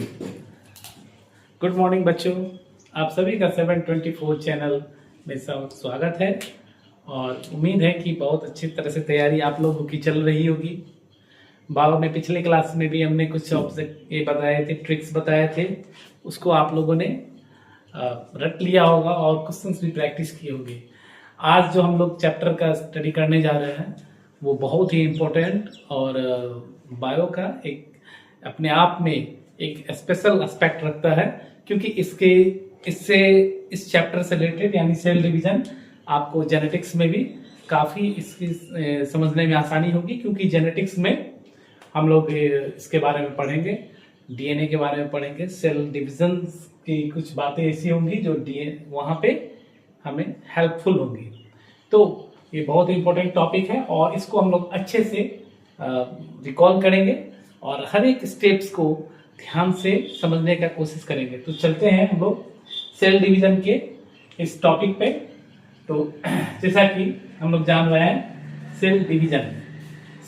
Good morning बच्चों, आप सभी का 724 चैनल में स्वागत है। और उम्मीद है कि बहुत अच्छी तरह से तैयारी आप लोगों की चल रही होगी। बाबा में पिछले क्लास में भी हमने कुछ ऑब्जेक्ट ये बताए थे, ट्रिक्स बताए थे, उसको आप लोगों ने रट लिया होगा और क्वेश्चंस भी प्रैक्टिस किए होंगे। आज जो हम लोग चैप्टर का स्टडी करने जा रहे हैं वो बहुत ही इम्पोर्टेंट और बायो का एक अपने आप में एक स्पेशल एस्पेक्ट रखता है, क्योंकि इससे इस चैप्टर से रिलेटेड यानी सेल डिवीजन आपको जेनेटिक्स में भी काफ़ी इसकी समझने में आसानी होगी, क्योंकि जेनेटिक्स में हम लोग इसके बारे में पढ़ेंगे, डीएनए के बारे में पढ़ेंगे, सेल डिवीजन की कुछ बातें ऐसी होंगी जो डीएनए वहाँ पे हमें हेल्पफुल होंगी। तो ये बहुत इंपॉर्टेंट टॉपिक है और इसको हम लोग अच्छे से रिकॉल करेंगे और हर एक स्टेप्स को ध्यान से समझने का कोशिश करेंगे। तो चलते हैं हम लोग सेल डिवीजन के इस टॉपिक पे। तो जैसा कि हम लोग जान रहे हैं सेल डिवीजन,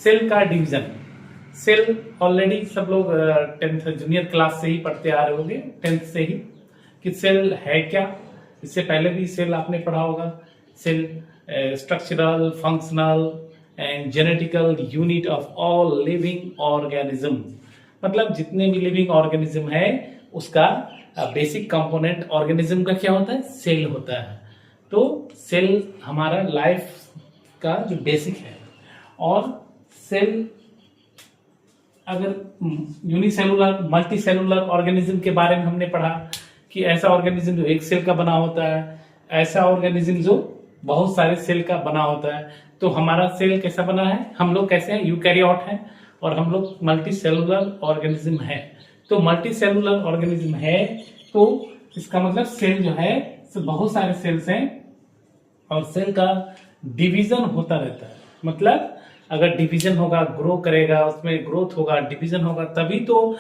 सेल का डिवीजन, सेल ऑलरेडी सब लोग 10th जूनियर क्लास से ही पढ़ते आ रहे होंगे, 10th से ही, कि सेल है क्या। इससे पहले भी सेल आपने पढ़ा होगा। Cell structural, functional and genetical unit of all living organism, मतलब जितने भी लिविंग ऑर्गेनिज्म है उसका बेसिक कंपोनेंट ऑर्गेनिज्म का क्या होता है, सेल होता है। तो सेल हमारा लाइफ का जो बेसिक है। और सेल अगर यूनिसेलुलर, मल्टी सेलुलर ऑर्गेनिज्म के बारे में हमने पढ़ा कि ऐसा ऑर्गेनिज्म जो एक सेल का बना होता है, ऐसा ऑर्गेनिज्म जो बहुत सारे सेल का बना होता है। तो हमारा सेल कैसा बना है, हम लोग कैसे हैं, यूकैरियोट हैं और हम लोग मल्टी सेलुलर ऑर्गेनिज्म है। तो मल्टी सेलुलर ऑर्गेनिज्म है तो इसका मतलब सेल जो है बहुत सारे सेल्स हैं और सेल का डिवीजन होता रहता है। मतलब अगर डिवीजन होगा, ग्रो करेगा, उसमें ग्रोथ होगा, डिवीजन होगा, तभी तो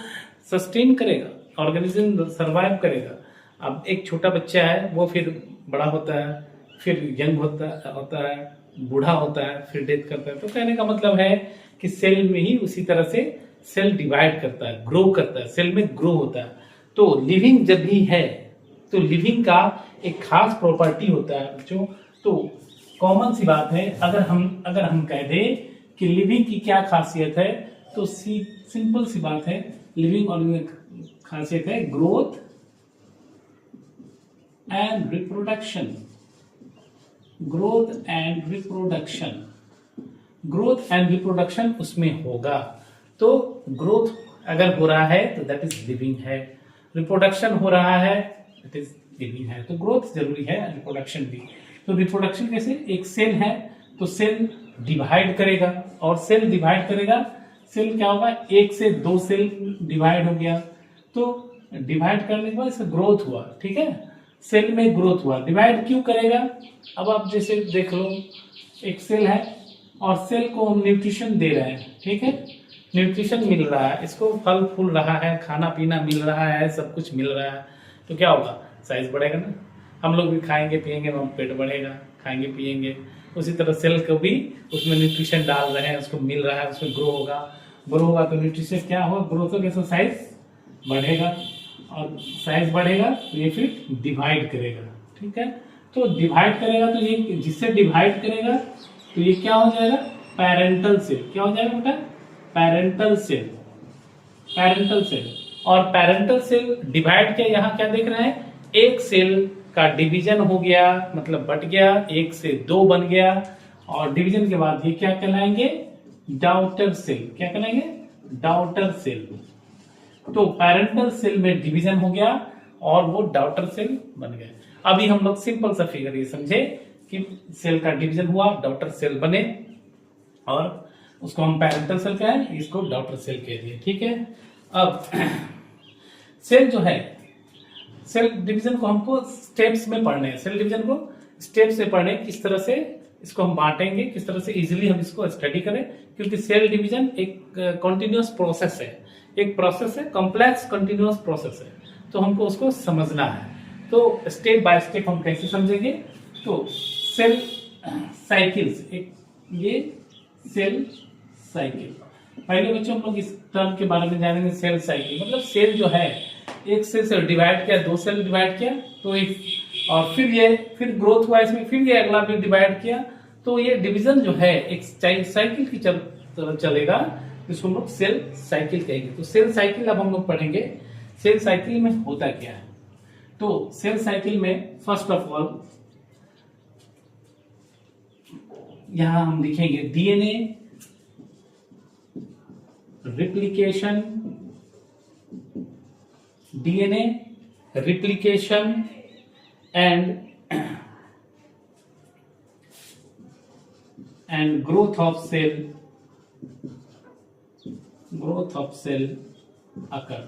सस्टेन करेगा, ऑर्गेनिज्म सरवाइव करेगा। अब एक छोटा बच्चा है वो फिर बड़ा होता है, फिर यंग होता है, बूढ़ा होता है, फिर डेथ करता है। तो कहने का मतलब है कि सेल में ही उसी तरह से सेल डिवाइड करता है, ग्रो करता है, सेल में ग्रो होता है। तो लिविंग जब भी है तो लिविंग का एक खास प्रॉपर्टी होता है बच्चों। तो कॉमन सी बात है, अगर हम कह दें कि लिविंग की क्या खासियत है, तो सिंपल सी बात है, लिविंग ऑर्गेनिज्म खासियत है growth and reproduction. Growth and reproduction, growth and reproduction उसमें होगा। तो ग्रोथ अगर हो रहा है तो दैट इज लिविंग है, रिप्रोडक्शन हो रहा है दैट इज लिविंग है। तो ग्रोथ जरूरी है, रिप्रोडक्शन भी। तो रिप्रोडक्शन कैसे, एक सेल है तो सेल डिवाइड करेगा, और सेल डिवाइड करेगा, सेल क्या होगा, एक से दो सेल डिवाइड हो गया, तो डिवाइड करने के बाद इसका ग्रोथ हुआ, ठीक है, सेल में ग्रोथ हुआ। डिवाइड क्यों करेगा, अब आप जैसे देख लो, एक सेल है और सेल को हम न्यूट्रिशन दे रहे हैं, ठीक है, न्यूट्रिशन मिल रहा है, इसको फल फूल रहा है, खाना पीना मिल रहा है, सब कुछ मिल रहा है, तो क्या होगा, साइज बढ़ेगा ना। हम लोग भी खाएंगे पिएंगे, हम पेट बढ़ेगा, खाएंगे पिएंगे। उसी तरह सेल को भी उसमें न्यूट्रिशन डाल रहे हैं, उसको मिल रहा है, उसमें ग्रो होगा, ग्रो होगा तो न्यूट्रिशन क्या होगा, ग्रोथ होगा तो साइज बढ़ेगा, और साइज बढ़ेगा तो ये फिर डिवाइड करेगा, ठीक है। तो डिवाइड करेगा तो ये जिससे डिवाइड करेगा तो ये क्या हो जाएगा, पेरेंटल सेल। क्या हो जाएगा बेटा, पेरेंटल सेल, पेरेंटल सेल। और पेरेंटल सेल डिवाइड किया, यहाँ क्या देख रहे हैं, एक सेल का डिवीजन हो गया, मतलब बट गया, एक से दो बन गया, और डिवीजन के बाद ये क्या कहलाएंगे, डॉटर सेल। क्या कहलाएंगे, डॉटर सेल। तो पेरेंटल सेल में डिवीजन हो गया और वो डॉटर सेल बन गए। अभी हम लोग सिंपल सा फिगर ये समझे कि सेल का डिवीजन हुआ, डॉटर सेल बने, और उसको हम पेरेंटल सेल कहें, इसको डॉटर सेल कह दिए, ठीक है। अब सेल जो है, सेल डिवीजन को हमको स्टेप्स में पढ़ने हैं, सेल डिवीजन को स्टेप से पढ़ने, किस तरह से इसको हम बांटेंगे, किस तरह से इजीली हम इसको स्टडी करें, क्योंकि सेल डिवीजन एक कॉन्टिन्यूअस प्रोसेस है, एक प्रोसेस है, कॉम्प्लेक्स कंटिन्यूअस प्रोसेस है, तो हमको उसको समझना है। तो स्टेप बाय स्टेप हम कैसे समझेंगे, तो सेल साइकिल्स, एक ये सेल साइकिल, पहले बच्चों हम लोग इस टर्म के बारे में जानेंगे, सेल साइकिल। मतलब सेल जो है, एक सेल से डिवाइड किया, दो सेल डिवाइड किया तो एक, और फिर ग्रोथ हुआ इसमें, फिर ये अगला भी डिवाइड किया, तो ये डिवीजन जो है एक साइकिल की तरह चलेगा, इसको हम लोग सेल साइकिल कहेंगे। तो सेल साइकिल अब हम लोग पढ़ेंगे, सेल साइकिल में होता क्या है। तो सेल साइकिल में फर्स्ट ऑफ ऑल यहां हम लिखेंगे DNA replication, DNA replication and growth of cell occur।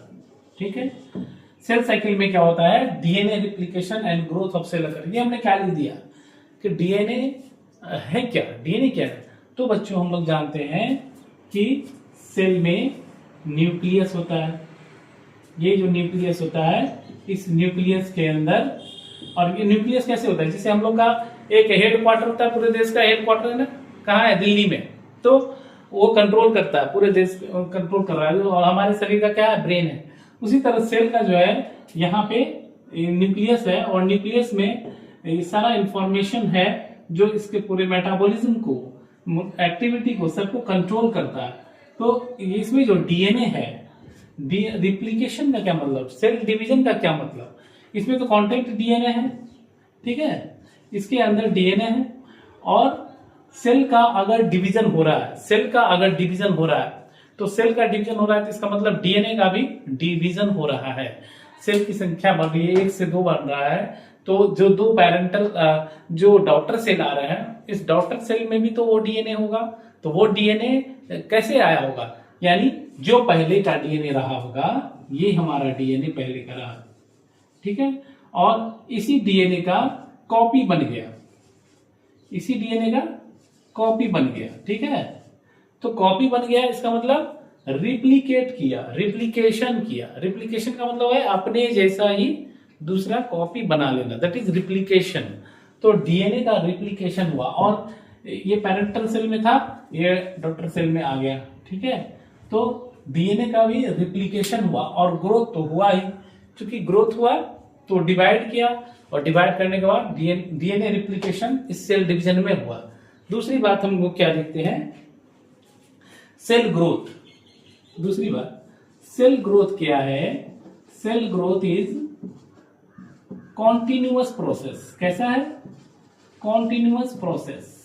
ठीक है, सेल साइकिल में क्या होता है, DNA replication and growth of cell occur. ये हमने क्या लिख दिया कि डीएनए है क्या, डीएनए क्या है। तो बच्चों हम लोग जानते हैं कि सेल में न्यूक्लियस होता है, ये जो न्यूक्लियस होता है, इस न्यूक्लियस के अंदर, और ये न्यूक्लियस कैसे होता है, जैसे हम लोग का एक हेड क्वार्टर होता है, पूरे देश का हेड क्वार्टर है ना, कहाँ है, दिल्ली में, तो वो कंट्रोल करता है, पूरे देश कंट्रोल कर रहा है, और हमारे शरीर का क्या है, ब्रेन है। उसी तरह सेल का जो है, यहाँ पे न्यूक्लियस है, और न्यूक्लियस में सारा इंफॉर्मेशन है जो इसके पूरे मेटाबॉलिज्म को, एक्टिविटी को, सबको कंट्रोल करता है। तो इसमें जो डीएनए है, रिप्लिकेशन का क्या मतलब, सेल डिवीजन का क्या मतलब, इसमें तो कॉन्टेक्ट डीएनए है, ठीक है, इसके अंदर डीएनए है, और सेल का अगर डिवीजन हो रहा है, सेल का अगर डिवीजन हो रहा है, तो सेल का डिवीजन हो रहा है तो इसका मतलब डीएनए का भी डिवीजन हो रहा है। सेल की संख्या बढ़ रही है, 1 से 2 बढ़ रहा है, तो जो 2 पैरेंटल जो डॉटर सेल आ रहे हैं, इस डॉटर सेल में भी तो वो डीएनए होगा। तो वो डीएनए कैसे आया होगा, यानी जो पहले का डीएनए रहा होगा, ये हमारा डीएनए पहले का रहा, ठीक है, और इसी डीएनए का कॉपी बन गया, इसी डीएनए का कॉपी बन गया, ठीक है। तो कॉपी बन गया, इसका मतलब रिप्लिकेट किया, रिप्लिकेशन किया। रिप्लिकेशन का मतलब है अपने जैसा ही दूसरा कॉपी बना लेना, दैट इज रिप्लिकेशन। तो डीएनए का रिप्लिकेशन हुआ, और ये पैरेंटल सेल में था, ये डॉटर सेल में आ गया, ठीक है। तो डीएनए का भी रिप्लिकेशन हुआ, और ग्रोथ तो हुआ ही, क्योंकि ग्रोथ हुआ तो डिवाइड किया, और डिवाइड करने के बाद डीएनए रिप्लिकेशन इस सेल डिवीजन में हुआ। दूसरी बात हम लोग क्या देखते हैं, सेल ग्रोथ। दूसरी बात, सेल ग्रोथ क्या है, cell growth is continuous process. कैसा है, कॉन्टिन्यूअस प्रोसेस।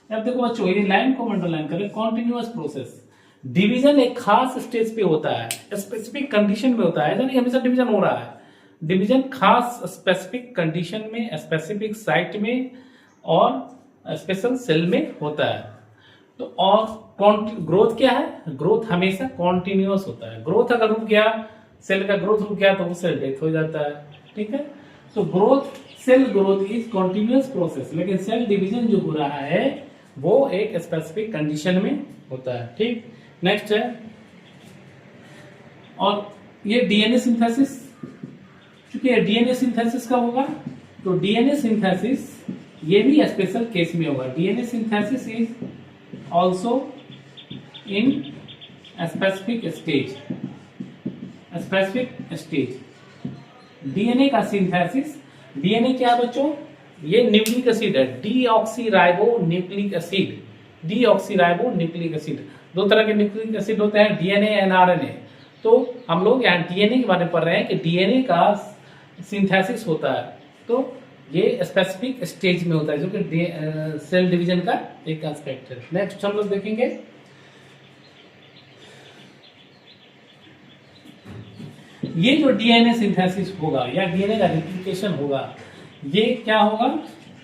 अब देखो बच्चों, ये लाइन को अंडरलाइन करें, कॉन्टिन्यूअस प्रोसेस। डिवीजन एक खास स्टेज पे होता है, स्पेसिफिक कंडीशन में होता है, यानी हमेशा डिवीजन हो रहा है। डिवीजन खास स्पेसिफिक कंडीशन में, स्पेसिफिक साइट में और स्पेशल सेल में होता है। तो और ग्रोथ क्या है, ग्रोथ हमेशा कॉन्टिन्यूअस होता है। ग्रोथ अगर रुक गया, सेल का ग्रोथ रुक गया, तो वो सेल डेथ हो जाता है, ठीक है। तो growth, cell growth is continuous process, लेकिन सेल डिवीजन जो हो रहा है वो एक स्पेसिफिक कंडीशन में होता है, ठीक। नेक्स्ट है, और ये डीएनए सिंथेसिस, क्योंकि डीएनए सिंथेसिस का होगा, तो डीएनए सिंथेसिस ये भी स्पेशल केस में होगा। DNA synthesis is also in specific stage, specific stage. DNA का सिंथेसिस, डीएनए क्या है बच्चों, ये न्यूक्लिक एसिड है, deoxyribo nucleic acid, deoxyribo nucleic acid. 2 तरह के न्यूक्लिक एसिड होते हैं, डीएनए एंड आरएनए। तो हम लोग यहाँ डीएनए के बारे में पढ़ रहे हैं कि डीएनए का सिंथेसिस होता है, तो ये स्पेसिफिक स्टेज में होता है, जो कि सेल डिवीजन का एक एस्पेक्ट है। नेक्स्ट हम लोग देखेंगे, ये जो डीएनए सिंथेसिस होगा या डीएनए का रिप्लिकेशन होगा, ये क्या होगा,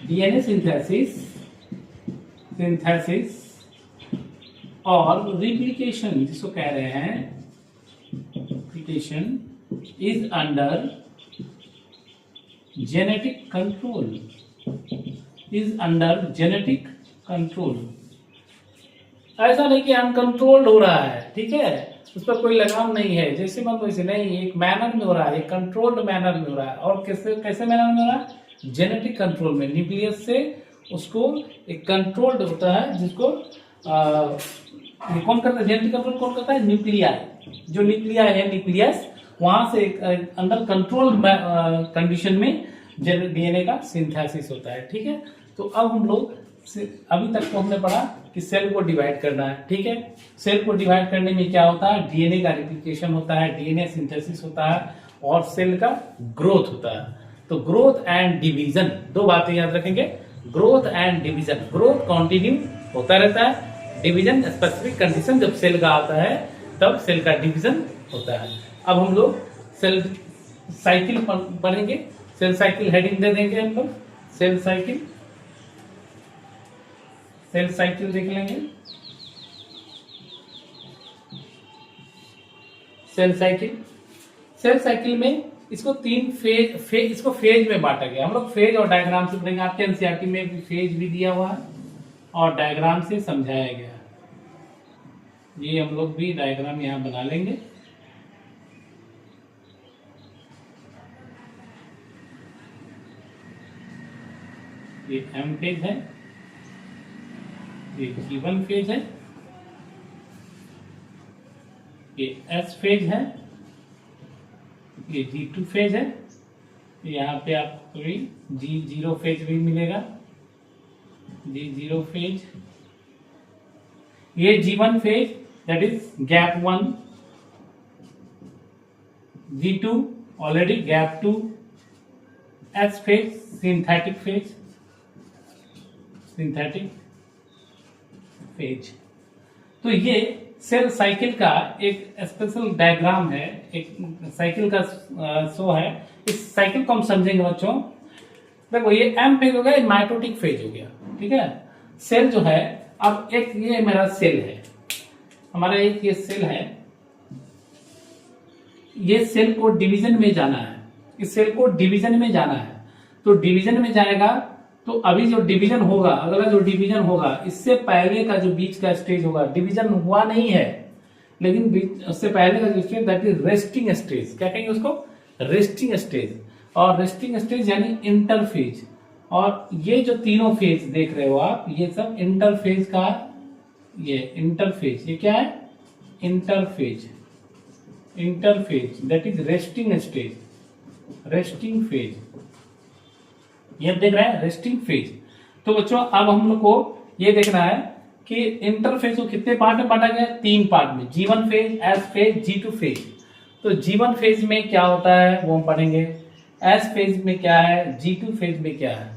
डीएनए सिंथेसिस और रिप्लिकेशन, जिसको कह रहे हैं replication, is under genetic control, is under genetic control. ऐसा नहीं कि अनकंट्रोल्ड हो रहा है, ठीक है, उस पर कोई लगाम नहीं है, जैसे मन वैसे नहीं, एक मैनर में हो रहा है, एक कंट्रोल्ड मैनर में हो रहा है। और कैसे मैनर में हो रहा है, जेनेटिक कंट्रोल में, न्यूक्लियस से उसको एक कंट्रोल्ड होता है, जिसको ये कौन करता है, जेनेटिक कंट्रोल कौन करता है, न्यूक्लियाई, जो न्यूक्लियाई है न्यूक्लियस, वहां से अंडर कंट्रोल कंडीशन में डीएनए का सिंथेसिस होता है। ठीक है, तो अब हम लोग अभी तक तो हमने पढ़ा कि सेल को डिवाइड करना है। ठीक है, सेल को डिवाइड करने में क्या होता है, डीएनए का रिप्लिकेशन होता है, डीएनए सिंथेसिस होता है और सेल का ग्रोथ होता है। तो ग्रोथ एंड डिवीजन, दो बातें याद रखेंगे, growth and division. Growth continue होता रहता है, डिवीजन स्पेसिफिक कंडीशन जब सेल का आता है तब सेल का डिवीजन होता है। अब हम लोग सेल साइकिल पढ़ेंगे, सेल साइकिल हेडिंग दे देंगे हम लोग, सेल साइकिल, सेल साइकिल देख लेंगे। सेल साइकिल, सेल साइकिल में इसको तीन फेज इसको फेज में बांटा गया। हम लोग फेज और डायग्राम से पढ़ेंगे, आपके एनसीईआरटी में भी फेज भी दिया हुआ है और डायग्राम से समझाया गया है। ये हम लोग भी डायग्राम यहां बना लेंगे। ये एम फेज है, ये G1 फेज है, ये S फेज है, ये G2 फेज है, यहाँ पे आपको भी G0 फेज भी मिलेगा, G0 फेज, ये G1 phase that is gap 1, G2 already gap 2, S phase synthetic phase, synthetic phase. तो ये सेल साइकिल का एक स्पेशल डायग्राम है, एक साइकिल का शो है। इस साइकिल को हम समझेंगे बच्चों। देखो ये एम फेज हो गया, माइटोटिक फेज हो गया। ठीक है, सेल जो है, अब एक ये मेरा सेल है, हमारा एक ये सेल है, ये सेल को डिवीजन में जाना है, इस सेल को डिवीजन में जाना है। तो डिवीजन में जाएगा तो अभी जो डिवीजन होगा, अगला जो डिवीजन होगा, इससे पहले का जो बीच का स्टेज होगा, डिवीजन हुआ नहीं है लेकिन उससे पहले का जो stage that is resting stage, क्या कहेंगे उसको, रेस्टिंग स्टेज। और रेस्टिंग स्टेज यानी इंटरफेज। और ये जो तीनों फेज देख रहे हो आप, ये सब इंटरफेज का, ये इंटरफेज, ये क्या है, interphase, interphase that is resting stage, resting phase, ये देख रहे हैं रेस्टिंग फेज। तो बच्चों अब हम लोग को ये देखना है कि इंटरफेज को कितने पार्ट में बांटा गया, 3 पार्ट में, G1 phase, S phase, G2 phase. तो G1 फेज में क्या होता है वो हम पढ़ेंगे, S फेज में क्या है, G2 फेज में क्या है।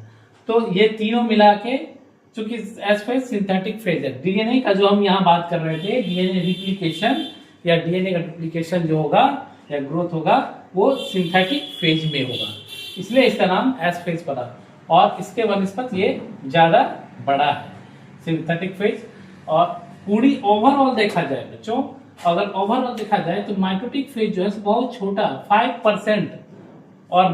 तो ये तीनों मिला के, चूंकि S फेज सिंथेटिक फेज है, डीएनए का जो हम यहाँ बात कर रहे थे, डीएनए रिप्लिकेशन या डीएनए का डुप्लीकेशन जो होगा या ग्रोथ होगा वो सिंथेटिक फेज में होगा, इसलिए इसका नाम एस फेज पड़ा। और इसके वनस्पत ये ज्यादा बड़ा है, सिंथेटिक फेज। और पूरी ओवरऑल देखा जाए बच्चों, अगर ओवरऑल देखा जाए तो माइटोटिक फेज जो है बहुत छोटा, 5%, और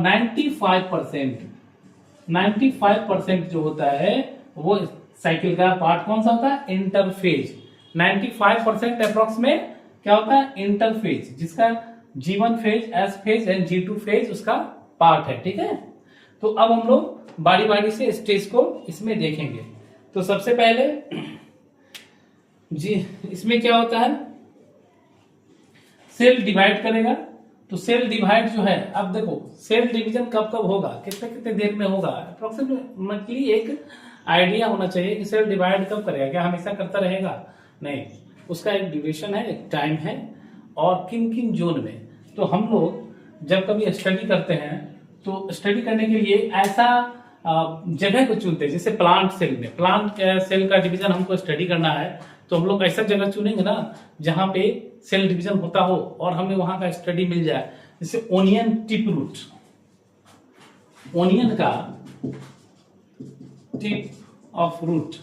95% जो होता है वो साइकिल का पार्ट कौन सा होता है, इंटरफेज। 95% अप्रोक्स में क्या होता है, इंटरफेज, जिसका G1 phase, S phase and G2 phase उसका पार्ट है। ठीक है, तो अब हम लोग बारी बारी से स्टेज को इसमें देखेंगे। तो सबसे पहले जी इसमें क्या होता है, सेल डिवाइड करेगा। तो सेल डिवाइड जो है, अब देखो सेल डिवीजन कब कब होगा, कितने कितने देर में होगा, अप्रोक्सीमेटली एक आइडिया होना चाहिए कि सेल डिवाइड कब करेगा, क्या हमेशा करता रहेगा, नहीं, उसका एक ड्यूरेशन है, एक टाइम है, और किन किन जोन में। तो हम लोग जब कभी स्टडी करते हैं तो स्टडी करने के लिए ऐसा जगह को चुनते हैं, जैसे प्लांट सेल में, प्लांट सेल का डिवीजन हमको स्टडी करना है तो हम लोग ऐसा जगह चुनेंगे ना जहां पे सेल डिवीजन होता हो और हमें वहां का स्टडी मिल जाए। जैसे ओनियन टिप रूट, ओनियन का टिप ऑफ रूट,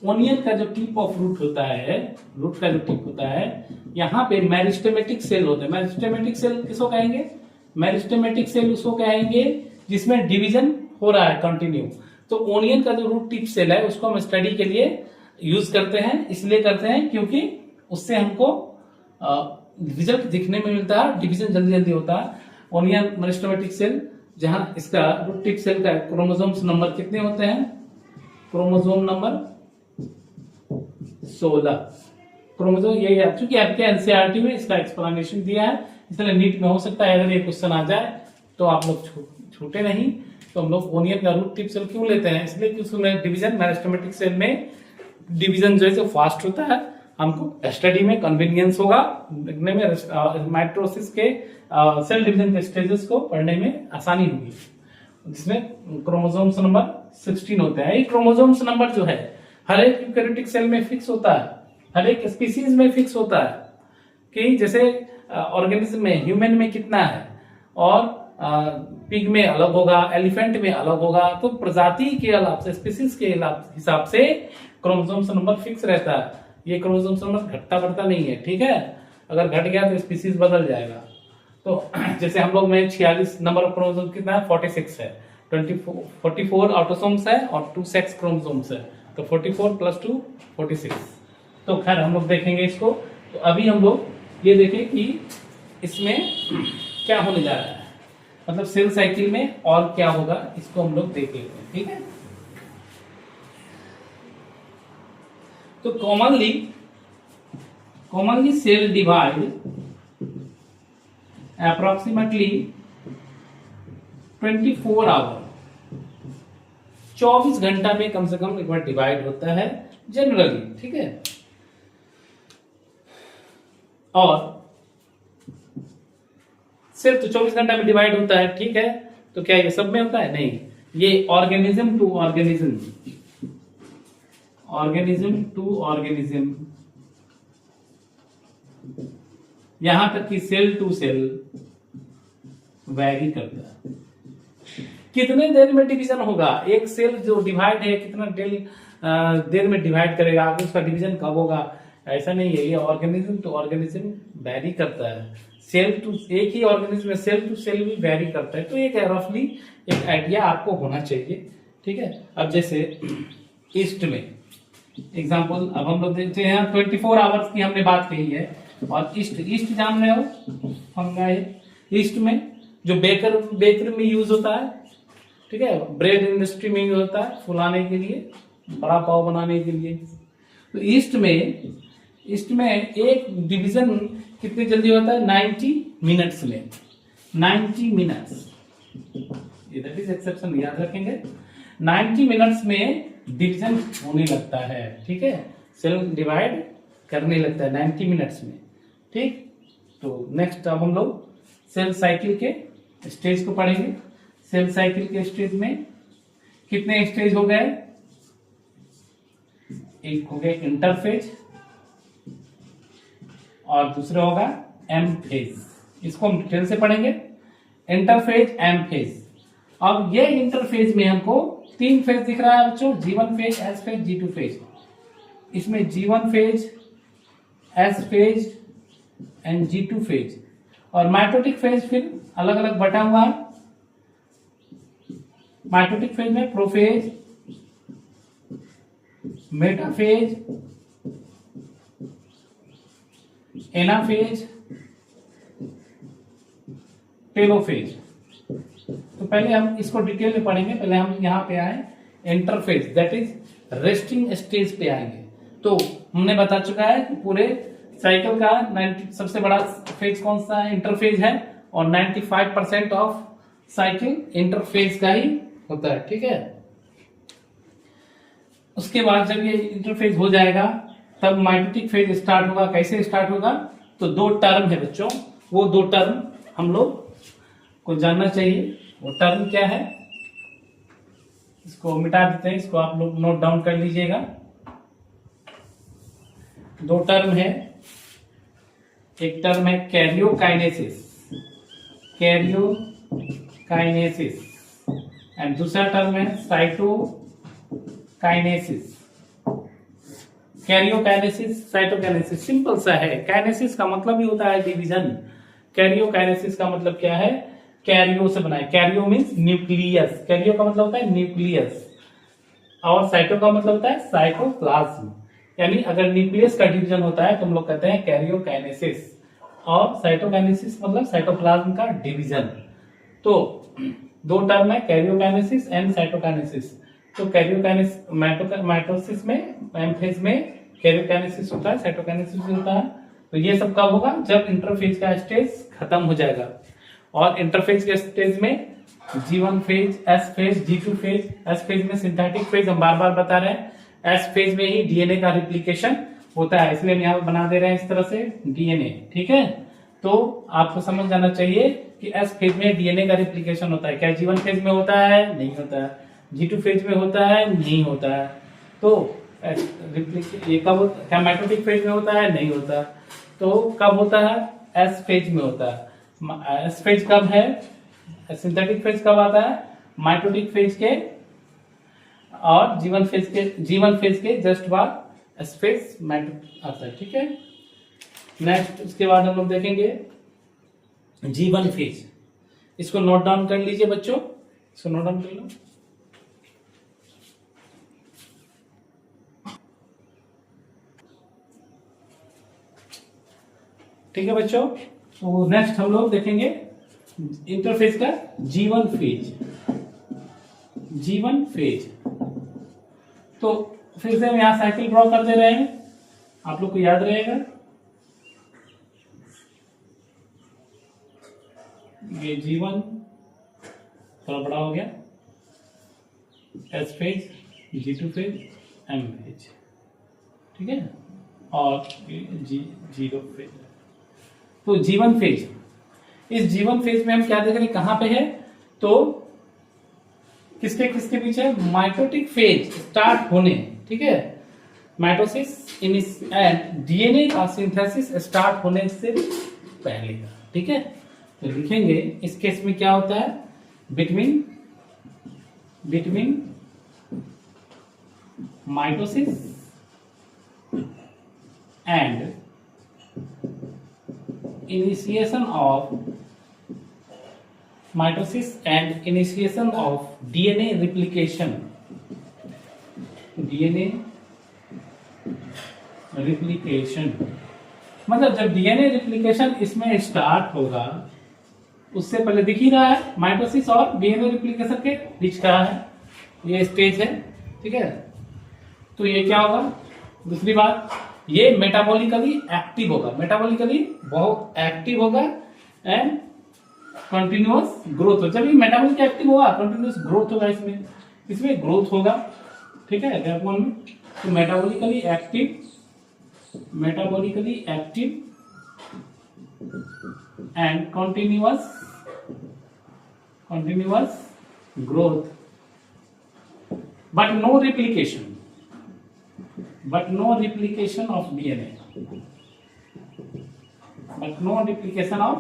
ओनियन का जो टिप ऑफ रूट होता है, रूट का जो टिप होता है, यहाँ पे मेरिस्टेमेटिक सेल होते हैं। मेरिस्टेमेटिक सेल किसको कहेंगे, मेरिस्टेमेटिक सेल उसको कहेंगे जिसमें डिवीजन हो रहा है कंटिन्यू। तो ओनियन का जो रूट टिप सेल है उसको हम स्टडी के लिए यूज करते हैं, इसलिए करते हैं क्योंकि उससे हमको रिजल्ट दिखने में मिलता है, डिवीजन जल्दी जल्दी होता है। ओनियन मेरिस्टेमेटिक सेल, जहां इसका रूट टिप सेल का क्रोमोसोम्स नंबर कितने होते हैं, क्रोमोसोम नंबर 16 क्रोमोसोम। ये याद, चूंकि आपके एनसीईआरटी में इसका एक्सप्लेनेशन दिया है, इसलिए नीट में हो सकता है अगर ये क्वेश्चन आ जाए तो आप लोग छूटे नहीं। तो हम लोग ओनियन का रूट टिप सेल क्यों लेते हैं, इसलिए कि उसमें डिवीजन, मेरिस्टेमेटिक सेल में डिवीजन जो है फास्ट होता है, हमको स्टडी में कन्वीनियंस होगा, लिखने में माइटोसिस के सेल डिवीजन के स्टेजेस को पढ़ने में आसानी होगी, जिसमें क्रोमोसोम्स नंबर 16 होते हैं। ये क्रोमोसोम्स नंबर जो है हर एक यूकेरियोटिक सेल में फिक्स होता है, हर एक स्पीसीज में फिक्स होता है, कि जैसे ऑर्गेनिज्म में, ह्यूमन में कितना है, और पिग में अलग होगा, एलिफेंट में अलग होगा, तो प्रजाति के अलावा से, स्पीसीज के हिसाब से क्रोमोसोम्स नंबर फिक्स रहता है। ये क्रोमोसोम्स नंबर घटता बढ़ता नहीं है, ठीक है। अगर घट गया तो स्पीसीज बदल जाएगा। तो जैसे हम लोग में 46 नंबर ऑफ क्रोमोसोम कितना है, 46 है। 44 ऑटोसोम्स है और 2 सेक्स क्रोमोसोम्स है, तो 44 + 2 46। तो खैर हम लोग देखेंगे इसको। तो अभी हम लोग ये देखें कि इसमें क्या होने जा रहा है, मतलब सेल साइकिल में और क्या होगा, इसको हम लोग देख लेते हैं, ठीक है। तो commonly cell divide approximately 24 hour, 24 घंटा में कम से कम एक बार डिवाइड होता है जनरली, ठीक है। और सिर्फ 24 घंटा में डिवाइड होता है, ठीक है। तो क्या ये सब में होता है? नहीं, ये organism to organism, organism to organism, यहां तक कि सेल टू सेल वैरी करता है। कितने देर में डिवीजन होगा, एक सेल जो डिवाइड है कितना देर में डिवाइड करेगा, आगे उसका डिवीजन कब होगा, ऐसा नहीं है। ये ऑर्गेनिज्म टू ऑर्गेनिज्म वैरी करता है। सेल टू, एक ही ऑर्गेनिज्म में सेल टू सेल भी वैरी करता है। तो एक रफली एक आइडिया आपको होना चाहिए, ठीक है। अब जैसे ईस्ट में एग्जांपल, अब हम लोग देखते हैं 24 आवर्स की हमने बात कही है, और ईस्ट जान रहे हो, फंगाई ईस्ट में जो बेकर में यूज होता है, ठीक है, ब्रेड इंडस्ट्री में यूज होता है, फुलाने के लिए, बड़ा पाव बनाने के लिए। तो ईस्ट में एक डिवीजन कितनी जल्दी होता है, 90 मिनट्स में, 90 मिनट्स, ये दैट इज एक्सेप्शन, याद रखेंगे। 90 मिनट्स में डिवीजन होने लगता है, ठीक है, सेल डिवाइड करने लगता है 90 मिनट्स में, ठीक। तो नेक्स्ट अब हम लोग सेल साइकिल के स्टेज को पढ़ेंगे। सेल साइकिल के स्टेज में कितने स्टेज हो गए, एक हो गए इंटरफेज और दूसरा होगा एम फेज। इसको हम डिटेल से पढ़ेंगे, इंटरफेज, एम फेज। अब ये इंटरफेज में हमको 3 फेज दिख रहा है बच्चों, G1 phase, S phase, G2 phase. इसमें G1 phase, S phase and G2 phase, और माइटोटिक फेज फिर अलग अलग बटा हुआ है। माइटोटिक फेज में प्रोफेज, मेटाफेज, एनाफेज, टेलोफेज। तो पहले हम इसको डिटेल में पढ़ेंगे। पहले हम यहाँ पे आए interphase, that is resting stage पे आएंगे। तो हमने बता चुका है कि पूरे साइकिल का 90 सबसे बड़ा फेज कौन सा है, इंटरफेज है, और 95% ऑफ साइकिल इंटरफेज का ही होता है, ठीक है। उसके बाद जब ये इंटरफेज हो जाएगा तब माइटोटिक फेज स्टार्ट होगा। कैसे स्टार्ट होगा, तो 2 टर्म है बच्चों, वो 2 टर्म हम लोग को जानना चाहिए। वो टर्म क्या है, इसको मिटा देते हैं, इसको आप लोग नोट डाउन कर लीजिएगा। 2 टर्म है, एक टर्म है कैरियोकाइनेसिस, कैरियोकाइनेसिस, एंड दूसरा टर्म है साइटोकाइनेसिस। कैरियोकाइनेसिस, साइटोकाइनेसिस सिंपल सा है। काइनेसिस का मतलब ही होता है डिवीजन। कैरियोकाइनेसिस का मतलब क्या है, कैरियो से बना है, कैरियो मीन्स न्यूक्लियस, कैरियो का मतलब होता है न्यूक्लियस, और साइटो का मतलब होता है साइटोप्लाज्म। यानी अगर न्यूक्लियस का डिवीजन होता है तो हम लोग कहते हैं कैरियोकाइनेसिस, और साइटोकाइनेसिस मतलब साइटोप्लाज्म का डिवीजन। तो 2 टर्म है, कैरियोकाइनेसिस एंड साइटोकाइनेसिस। तो कैरियोकाइनेसिस माइटोसिस में, एम फेज में कैरियोकाइनेसिस होता है, साइटोकाइनेसिस होता है। तो ये सब कब होगा? जब इंटरफेज का स्टेज खत्म हो जाएगा। और इंटरफेज के स्टेज में G1 phase, S phase, G2 phase. S phase में सिंथेटिक फेज हम बार बार बता रहे हैं, S फेज में ही डीएनए का रिप्लिकेशन होता है, इसलिए हम यहाँ बना दे रहे हैं इस तरह से डीएनए। ठीक है, तो आपको समझ जाना चाहिए कि S फेज में डीएनए का रिप्लिकेशन होता है। क्या G1 फेज में होता है? नहीं होता है। G2 फेज में होता है? नहीं होता है। तो ये कब क्या माइटोटिक फेज में होता है? नहीं होता। तो कब होता है? S फेज में होता है। S फेज कब है? सिंथेटिक फेज कब आता है? माइटोटिक फेज के और G1 फेज के जस्ट बाद S फेज माइटोटिक आता है। ठीक है, नेक्स्ट उसके बाद हम लोग देखेंगे G1 फेज। इसको नोट डाउन कर लीजिए बच्चों, इसको नोट डाउन कर लो। ठीक है बच्चों, तो नेक्स्ट हम लोग देखेंगे इंटरफेज का G1 फेज। G1 फेज, तो फिर से हम यहां साइकिल ड्रॉ कर दे रहे हैं, आप लोग को याद रहेगा। ये G1 थोड़ा बड़ा हो गया, S phase, G2 phase, M phase. ठीक है, और G0 फेज। तो G1 फेज, इस G1 फेज में हम क्या देख रहे हैं, कहां पे है? तो किसके किसके बीच है? माइटोटिक फेज स्टार्ट होने। ठीक है, माइटोसिस एंड डीएनए का सिंथेसिस स्टार्ट होने से पहले का। ठीक है, तो लिखेंगे इस केस में क्या होता है? Between mitosis and initiation of DNA replication। मतलब जब डीएनए रिप्लिकेशन इसमें स्टार्ट होगा, उससे पहले दिख ही रहा है माइटोसिस और डीएनए रिप्लिकेशन के बीच का है ये स्टेज है। ठीक है, तो ये क्या होगा? दूसरी बात, ये मेटाबॉलिकली एक्टिव होगा, मेटाबॉलिकली बहुत एक्टिव होगा एंड कंटिन्यूअस ग्रोथ हो। जब ये मेटाबॉलिक एक्टिव होगा, कंटिन्यूअस ग्रोथ होगा, इसमें ग्रोथ होगा। ठीक है, ग्रेपवन में तो metabolically active and continuous growth, but no replication of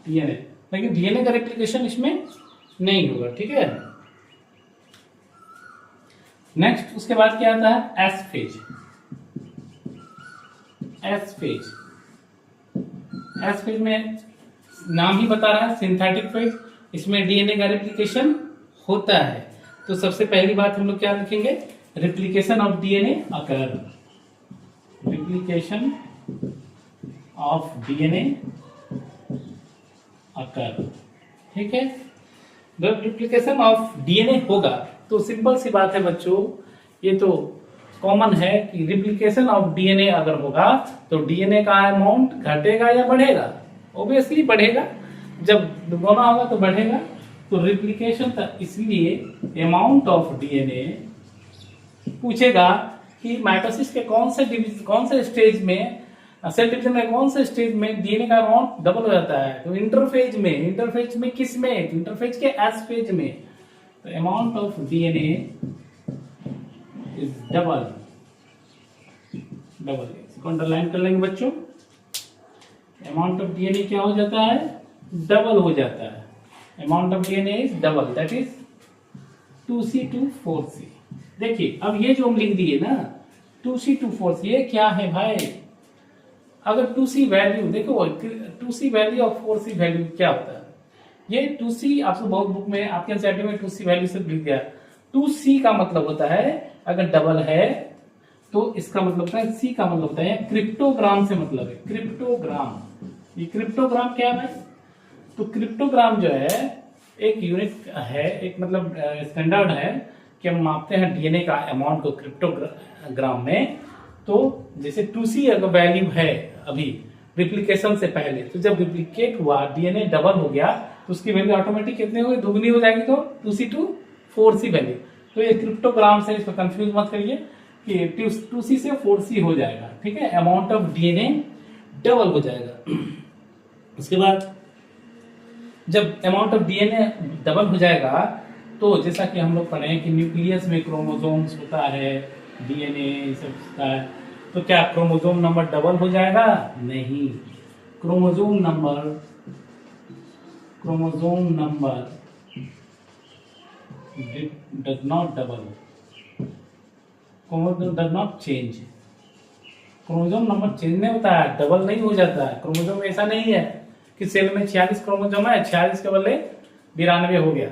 DNA। लेकिन डीएनए का रेप्लिकेशन इसमें नहीं होगा। ठीक है, नेक्स्ट उसके बाद क्या आता है? S phase. एस फेज में नाम ही बता रहा है सिंथेटिक फेज, इसमें डीएनए का रेप्लिकेशन होता है। तो सबसे पहली बात हम लोग क्या लिखेंगे? replication of DNA occur। replication of DNA occur। ठीक है, जब replication of DNA होगा तो सिंपल सी बात है बच्चों, ये तो कॉमन है कि replication of DNA अगर होगा तो DNA का अमाउंट घटेगा या बढ़ेगा? ऑब्वियसली बढ़ेगा, जब दोगुना होगा तो बढ़ेगा। तो रिप्लिकेशन था, इसलिए अमाउंट ऑफ डीएनए पूछेगा कि माइटोसिस के कौन से स्टेज में, सेल डिवीजन में कौन से स्टेज में डीएनए का अमाउंट डबल हो जाता है? तो इंटरफेज में किस में? इंटरफेज के एस फेज में। तो amount of DNA is double. इसको अंडरलाइन कर लेंगे बच्चों। अमाउंट ऑफ डीएनए क्या हो जाता है? डबल हो जाता है। Amount of DNA is double, that is 2C to 4C। देखिए अब ये जो हम लिख दिए ना 2C to 4C, ये क्या है भाई? अगर 2C वैल्यू देखो, 2C वैल्यू और 4C वैल्यू क्या होता है? ये 2C आपको बहुत बुक में आपके एनसीईआरटी में 2C वैल्यू से लिख दिया। 2C का मतलब होता है अगर डबल है तो इसका मतलब होता है, C का मतलब होता है क्रिप्टोग्राम से मतलब है, क्रिप्टोग्राम। ये क्रिप्टोग्राम क्या है भाई? तो क्रिप्टोग्राम जो है एक यूनिट है, एक मतलब स्टैंडर्ड है कि हम मापते हैं डीएनए का अमाउंट को क्रिप्टोग्राम में। तो जैसे 2C अगर वैल्यू है अभी रिप्लिकेशन से पहले, तो जब रिप्लिकेट हुआ डीएनए डबल हो गया तो उसकी वैल्यू ऑटोमेटिक कितने हो गई, दुगनी हो जाएगी, तो 2C to 4C वैल्यू। तो ये क्रिप्टोग्राम से इसको कंफ्यूज मत करिए कि 2C से 4C हो जाएगा, ठीक है, अमाउंट ऑफ डीएनए डबल हो जाएगा। उसके बाद जब अमाउंट ऑफ डीएनए डबल हो जाएगा तो जैसा कि हम लोग पढ़े हैं कि न्यूक्लियस में क्रोमोसोम्स होता है, डीएनए सब होता है, तो क्या क्रोमोसोम नंबर डबल हो जाएगा? नहीं, chromosome number does not double, chromosome does not change. Chromosome number change नहीं होता है, डबल नहीं हो जाता है। क्रोमोसोम ऐसा नहीं है कि सेल में 46 क्रोमोसोम है, 46 के बदले 92 हो गया,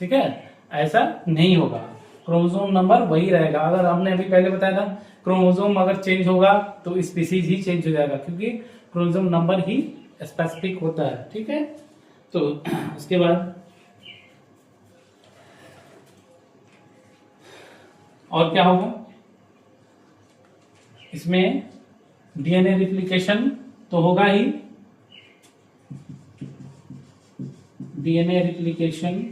ठीक है, ऐसा नहीं होगा। क्रोमोसोम नंबर वही रहेगा। अगर हमने अभी पहले बताया था क्रोमोसोम अगर चेंज होगा तो स्पीसीज ही चेंज हो जाएगा, क्योंकि क्रोमोसोम नंबर ही स्पेसिफिक होता है, ठीक है। तो उसके बाद और क्या होगा इसमें, डीएनए रिप्लिकेशन तो होगा ही, डीएनए रिप्लिकेशन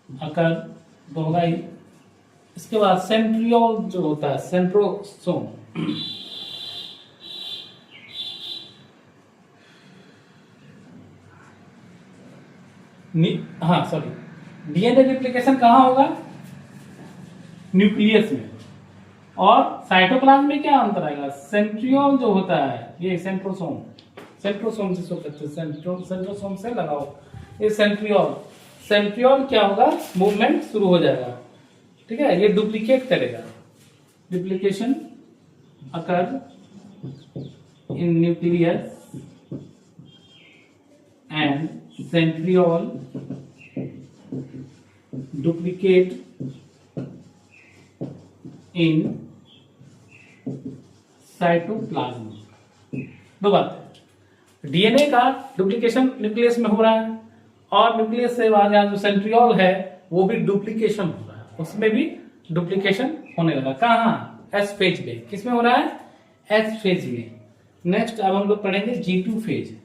अकर तो होगा ही। इसके बाद सेंट्रियोल जो होता है, सेंट्रोसोम, हाँ सॉरी, डीएनए रिप्लिकेशन कहाँ होगा? न्यूक्लियस में। और साइटोप्लाज्म में क्या अंतर आएगा? सेंट्रियोल जो होता है, ये सेंट्रोसोम, सेंट्रोसोम से कहते हैं, सेंट्रोसोम से लगाओ, ये सेंट्रियोल, सेंट्रियोल क्या होगा? मूवमेंट शुरू हो जाएगा, ठीक है, ये डुप्लीकेट करेगा, duplication occur in nucleus and centriole duplicate in cytoplasm. दो बात है, डीएनए का डुप्लीकेशन न्यूक्लियस में हो रहा है और न्यूक्लियस से बाद जो सेंट्रियोल है वो भी डुप्लीकेशन हो रहा है, उसमें भी डुप्लीकेशन होने लगा। कहाँ? एस फेज में। किसमें हो रहा है? एस फेज में। नेक्स्ट अब हम लोग पढ़ेंगे G2 phase.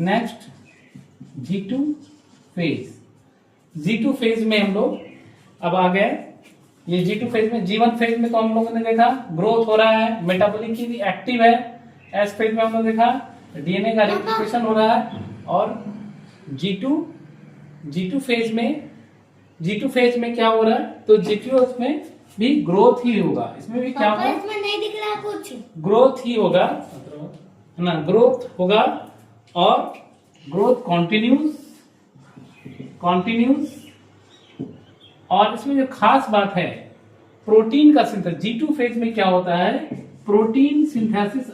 Next G2 phase, G2 phase में हम लोग अब आ गए। ये G2 फेज में, G1 फेज में तो हम लोगों ने देखा ग्रोथ हो रहा है, मेटाबॉलिक एक्टिव है। एस फेज में हम लोग देखा डीएनए का रेप्लिकेशन हो रहा है। और G2 फेज में क्या हो रहा है? तो G2 में भी ग्रोथ ही होगा, इसमें भी क्या होगा? इसमें नहीं दिख रहा कुछ, ग्रोथ ही होगा ना, ग्रोथ होगा और ग्रोथ कॉन्टिन्यूस। और इसमें जो खास बात है, प्रोटीन का सिंथेसिस। G2 फेज में क्या होता है? प्रोटीन सिंथेसिस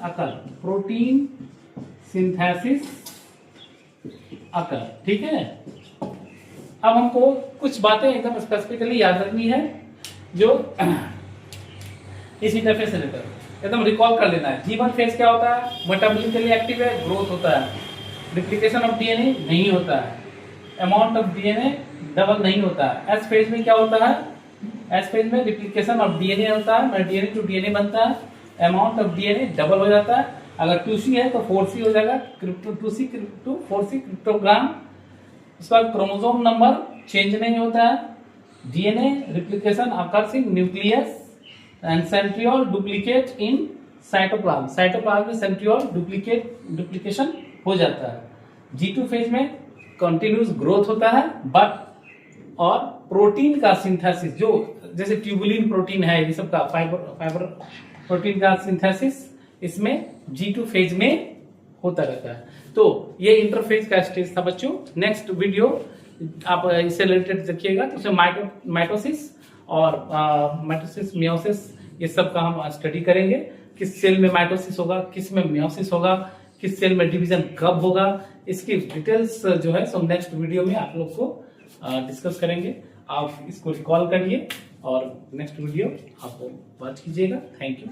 अकर, ठीक है। अब हमको कुछ बातें एकदम स्पेसिफिकली याद रखनी है जो इस इंटरफेस से लेकर एकदम रिकॉल कर लेना है। G1 फेज क्या होता है? मेटाबॉलिकली एक्टिव है, ग्रोथ होता है, रिप्लिकेशन ऑफ डीएनए नहीं होता है, अमाउंट ऑफ डीएनए डबल नहीं होता है। एस फेज में क्या होता है? एस फेज में रिप्लिकेशन ऑफ डीएनए होता है, डीएनए टू डीएनए बनता है, अमाउंट ऑफ डीएनए डबल हो जाता है। अगर 2C है तो 4C हो जाएगा, 2C to 4C क्रिप्टोग्राम। उसके बाद क्रोमोसोम नंबर चेंज नहीं होता है, DNA replication occurs in nucleus and centriole duplicate in cytoplasm. Cytoplasm में सेंट्रियोल डुप्लीकेशन हो जाता है। G2 फेज में कंटिन्यूस ग्रोथ होता है बट, और प्रोटीन का सिंथेसिस, जो जैसे ट्यूबुलिन प्रोटीन है, ये सब का फाइबर प्रोटीन का सिंथेसिस इसमें G2 फेज में होता रहता है। तो ये इंटरफेज का स्टेज था बच्चों। नेक्स्ट वीडियो आप इससे रिलेटेड देखिएगा, तो माइटोसिस और माइटोसिस मियोसिस ये सब का हम स्टडी करेंगे। किस सेल में माइटोसिस होगा, किस में मियोसिस होगा, किस सेल में डिवीजन कब होगा, इसकी डिटेल्स जो है सो नेक्स्ट वीडियो में आप लोग को डिस्कस करेंगे। आप इसको रिकॉल करिए और नेक्स्ट वीडियो आप वॉच कीजिएगा। Thank you.